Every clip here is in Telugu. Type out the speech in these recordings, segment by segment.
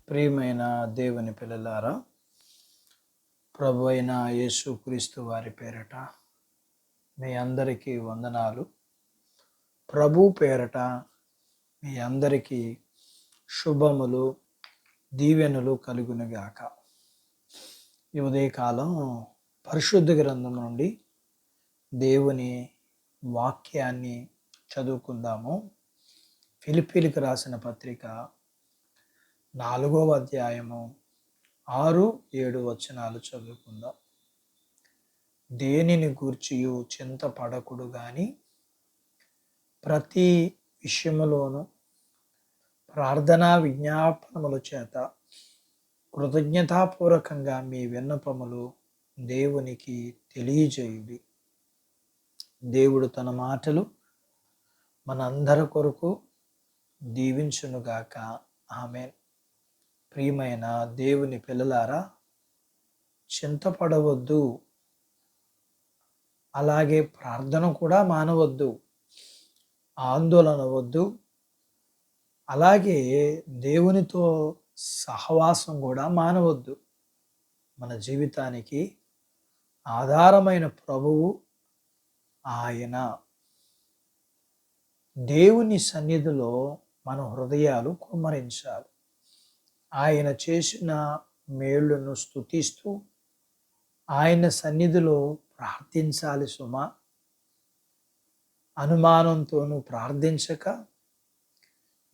ప్రియమైన దేవుని పిల్లలారా, ప్రభు అయిన యేసుక్రీస్తు వారి పేరట మీ అందరికీ వందనాలు. ప్రభు పేరట మీ అందరికీ శుభములు, దీవెనలు కలుగునుగాక. ఈ ఉదయకాలం పరిశుద్ధ గ్రంథం నుండి దేవుని వాక్యాన్ని చదువుకుందాము. ఫిలిప్పీలకు రాసిన పత్రిక 4వ అధ్యాయము 6-7 వచనాలు చదువుకుందాం. దేనిని గూర్చియు చింతపడకుడు గాని ప్రతి విషయములోను ప్రార్థనా విజ్ఞాపనముల చేత కృతజ్ఞతాపూర్వకంగా మీ విన్నపములు దేవునికి తెలియజేయుడి. దేవుడు తన మాటలు మనందరి కొరకు దీవించునుగాక. ఆమేన్. ప్రియమైన దేవుని పిల్లలారా, చింతపడవద్దు, అలాగే ప్రార్థన కూడా మానవద్దు, ఆందోళన వద్దు, అలాగే దేవునితో సహవాసం కూడా మానవద్దు. మన జీవితానికి ఆధారమైన ప్రభువు ఆయన. దేవుని సన్నిధిలో మన హృదయాలు కుమ్మరించాలి. ఆయన చేసిన మేలును స్తుతిస్తూ ఆయన సన్నిధిలో ప్రార్థించాలి సుమా. అనుమానంతోనూ ప్రార్థించక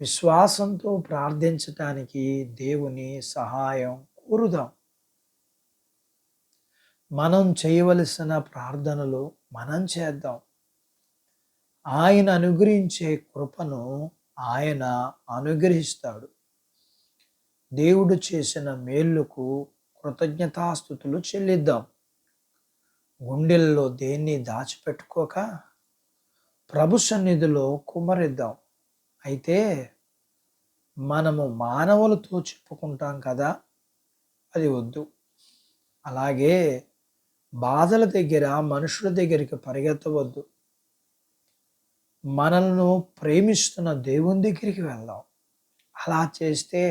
విశ్వాసంతో ప్రార్థించటానికి దేవుని సహాయం కోరుదాం. మనం చేయవలసిన ప్రార్థనలు మనం చేద్దాం. ఆయన అనుగ్రహించే కృపను ఆయన అనుగ్రహిస్తాడు. దేవుడు చేసిన మేలుకు కృతజ్ఞతాస్తుతులు చెల్లిద్దాం. గుండెల్లో దేన్ని దాచిపెట్టుకోక ప్రభు సన్నిధిలో కుమ్మరిద్దాం. అయితే మనము మానవులతో చెప్పుకుంటాం కదా, అది వద్దు. అలాగే బాధల దగ్గర మనుషుల దగ్గరికి పరిగెత్తవద్దు. మనల్ని ప్రేమిస్తున్న దేవుని దగ్గరికి వెళ్దాం. అలా చేస్తే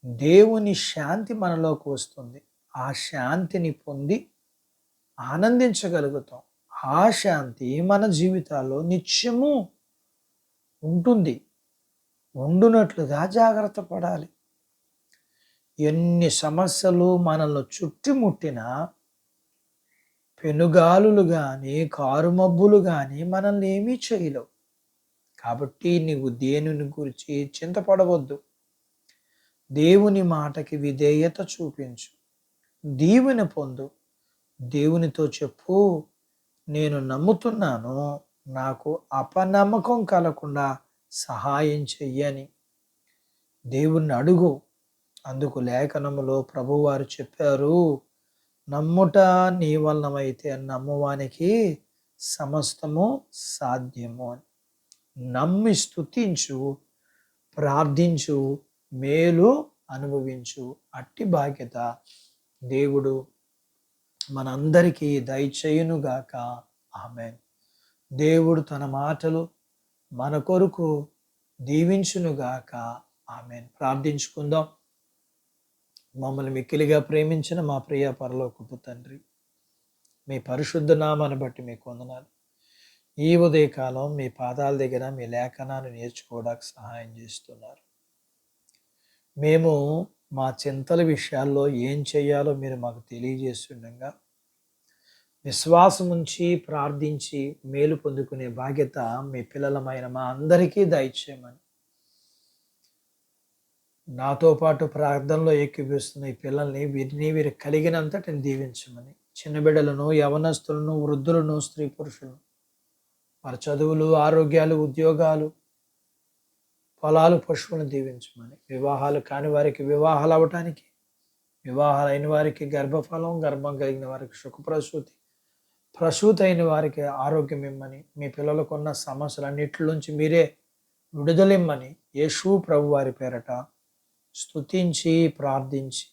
దేవుని శాంతి మనలోకి వస్తుంది. ఆ శాంతిని పొంది ఆనందించగలుగుతాం. ఆ శాంతి మన జీవితాల్లో నిత్యము ఉంటుంది. ఉండునట్లుగా జాగ్రత్త పడాలి. ఎన్ని సమస్యలు మనల్ని చుట్టుముట్టినా పెనుగాలులు కానీ కారుమబ్బులు కానీ మనల్ని ఏమీ చేయలేవు. కాబట్టి నీవు దేనిని గురించి చింతపడవద్దు. దేవుని మాటకి విధేయత చూపించు, దీవెన పొందు. దేవునితో చెప్పు, నేను నమ్ముతున్నాను, నాకు అపనమ్మకం కలగకుండా సహాయం చెయ్యని. దేవుణ్ణి అడుగు. అందుకు లేఖనములో ప్రభువారు చెప్పారు, నమ్ముట నీ వలనమైతే నమ్మువానికి సమస్తము సాధ్యము అని. నమ్మి స్తుతించు, ప్రార్థించు, మేలు అనుభవించు. అట్టి బాధ్యత దేవుడు మనందరికీ దయచేయునుగాక. ఆమేన్. దేవుడు తన మాటలు మన కొరకు దీవించునుగాక. ఆమేన్. ప్రార్థించుకుందాం. మమ్మల్ని మిక్కిలిగా ప్రేమించిన మా ప్రియ పరలోకపు తండ్రి, మీ పరిశుద్ధ నామాన్ని బట్టి మీకు వందనాలు. ఈ ఉదయకాలం మీ పాదాల దగ్గర మీ లేఖనాన్ని నేర్చుకోవడానికి సహాయం చేస్తున్నారు. మేము మా చింతల విషయాల్లో ఏం చేయాలో మీరు మాకు తెలియజేస్తుండగా విశ్వాసం ఉంచి ప్రార్థించి మేలు పొందుకునే బాధ్యత మీ పిల్లలమైన మా అందరికీ దయచేయమని, నాతో పాటు ప్రార్థనలో ఏకీభవిస్తున్న ఈ పిల్లల్ని వీరు కలిగినంతటిని దీవించమని, చిన్న బిడ్డలను, యవనస్తులను, వృద్ధులను, స్త్రీ పురుషులను, వారి చదువులు, ఆరోగ్యాలు, ఉద్యోగాలు, పొలాలు, పశువులను దీవించమని, వివాహాలు కాని వారికి వివాహాలు అవ్వటానికి, వివాహాలు అయిన వారికి గర్భఫలం, గర్భం కలిగిన వారికి సుఖప్రసూతి, ప్రసూతి అయిన వారికి ఆరోగ్యం ఇమ్మని, మీ పిల్లలకున్న సమస్యలన్నిటిలోంచి మీరే విడుదలిమ్మని యేసు ప్రభు వారి పేరట స్తుతించి ప్రార్థించి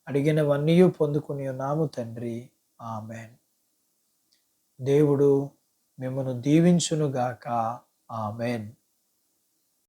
అడిగినవన్నీ పొందుకుని ఉన్నాము తండ్రి. ఆమేన్. దేవుడు మిమ్మల్ని దీవించునుగాక. ఆమేన్.